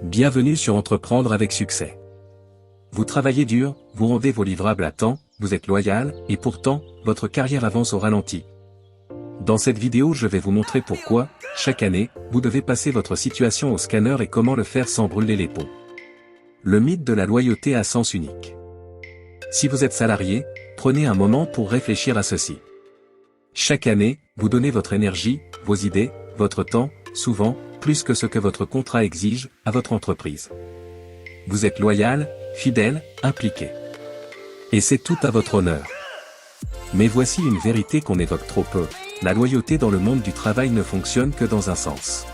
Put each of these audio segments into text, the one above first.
Bienvenue sur Entreprendre avec succès. Vous travaillez dur, vous rendez vos livrables à temps, vous êtes loyal, et pourtant, votre carrière avance au ralenti. Dans cette vidéo, je vais vous montrer pourquoi, chaque année, vous devez passer votre situation au scanner et comment le faire sans brûler les ponts. Le mythe de la loyauté à sens unique. Si vous êtes salarié, prenez un moment pour réfléchir à ceci. Chaque année, vous donnez votre énergie, vos idées, votre temps, souvent, plus que ce que votre contrat exige, à votre entreprise. Vous êtes loyal, fidèle, impliqué. Et c'est tout à votre honneur. Mais voici une vérité qu'on évoque trop peu, la loyauté dans le monde du travail ne fonctionne que dans un sens.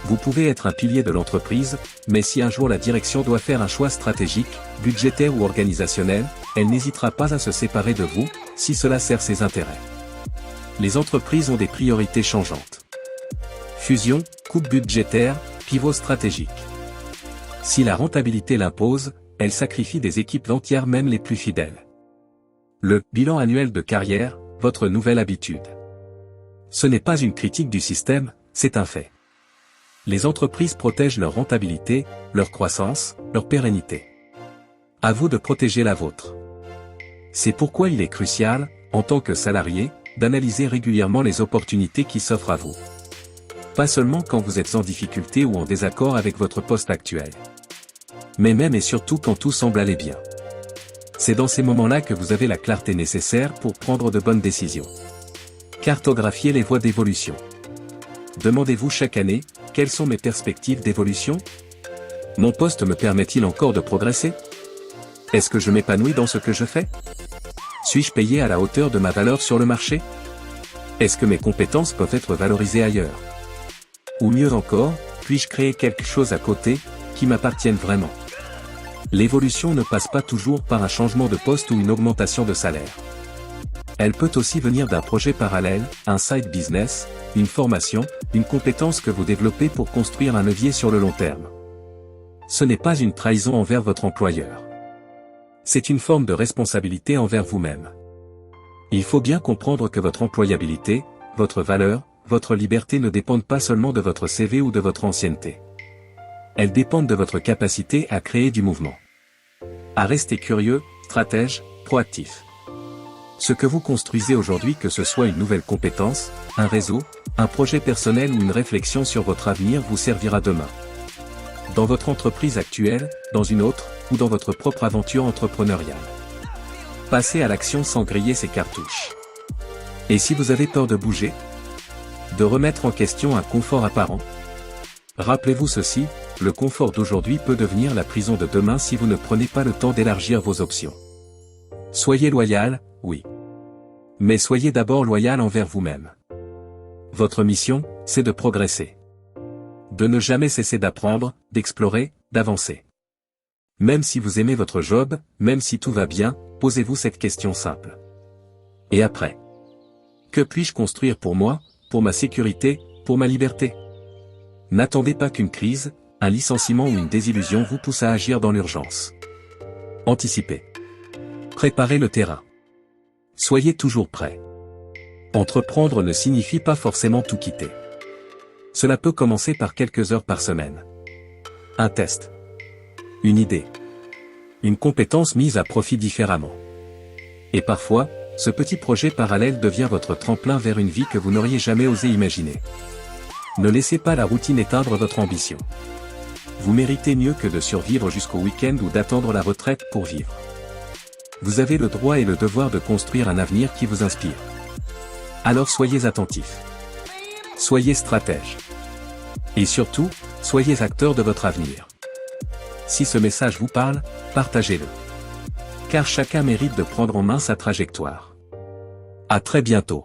Vous pouvez être un pilier de l'entreprise, mais si un jour la direction doit faire un choix stratégique, budgétaire ou organisationnel, elle n'hésitera pas à se séparer de vous, si cela sert ses intérêts. Les entreprises ont des priorités changeantes. Fusion, coupe budgétaire, pivot stratégique. Si la rentabilité l'impose, elle sacrifie des équipes entières même les plus fidèles. Le bilan annuel de carrière, votre nouvelle habitude. Ce n'est pas une critique du système, c'est un fait. Les entreprises protègent leur rentabilité, leur croissance, leur pérennité. À vous de protéger la vôtre. C'est pourquoi il est crucial, en tant que salarié, d'analyser régulièrement les opportunités qui s'offrent à vous. Pas seulement quand vous êtes en difficulté ou en désaccord avec votre poste actuel. Mais même et surtout quand tout semble aller bien. C'est dans ces moments-là que vous avez la clarté nécessaire pour prendre de bonnes décisions. Cartographier les voies d'évolution. Demandez-vous chaque année, quelles sont mes perspectives d'évolution? Mon poste me permet-il encore de progresser? Est-ce que je m'épanouis dans ce que je fais? Suis-je payé à la hauteur de ma valeur sur le marché? Est-ce que mes compétences peuvent être valorisées ailleurs? Ou mieux encore, puis-je créer quelque chose à côté, qui m'appartienne vraiment? L'évolution ne passe pas toujours par un changement de poste ou une augmentation de salaire. Elle peut aussi venir d'un projet parallèle, un side business, une formation, une compétence que vous développez pour construire un levier sur le long terme. Ce n'est pas une trahison envers votre employeur. C'est une forme de responsabilité envers vous-même. Il faut bien comprendre que votre employabilité, votre valeur, votre liberté ne dépendent pas seulement de votre CV ou de votre ancienneté. Elles dépendent de votre capacité à créer du mouvement. À rester curieux, stratège, proactif. Ce que vous construisez aujourd'hui, que ce soit une nouvelle compétence, un réseau, un projet personnel ou une réflexion sur votre avenir, vous servira demain. Dans votre entreprise actuelle, dans une autre, ou dans votre propre aventure entrepreneuriale. Passez à l'action sans griller ses cartouches. Et si vous avez peur de bouger? De remettre en question un confort apparent? Rappelez-vous ceci, le confort d'aujourd'hui peut devenir la prison de demain si vous ne prenez pas le temps d'élargir vos options. Soyez loyal, oui. Mais soyez d'abord loyal envers vous-même. Votre mission, c'est de progresser. De ne jamais cesser d'apprendre, d'explorer, d'avancer. Même si vous aimez votre job, même si tout va bien, posez-vous cette question simple. Et après? Que puis-je construire pour moi, pour ma sécurité, pour ma liberté? N'attendez pas qu'une crise, un licenciement ou une désillusion vous pousse à agir dans l'urgence. Anticipez. Préparez le terrain. Soyez toujours prêt. Entreprendre ne signifie pas forcément tout quitter. Cela peut commencer par quelques heures par semaine. Un test. Une idée. Une compétence mise à profit différemment. Et parfois, ce petit projet parallèle devient votre tremplin vers une vie que vous n'auriez jamais osé imaginer. Ne laissez pas la routine éteindre votre ambition. Vous méritez mieux que de survivre jusqu'au week-end ou d'attendre la retraite pour vivre. Vous avez le droit et le devoir de construire un avenir qui vous inspire. Alors soyez attentifs. Soyez stratège. Et surtout, soyez acteur de votre avenir. Si ce message vous parle, partagez-le. Car chacun mérite de prendre en main sa trajectoire. À très bientôt.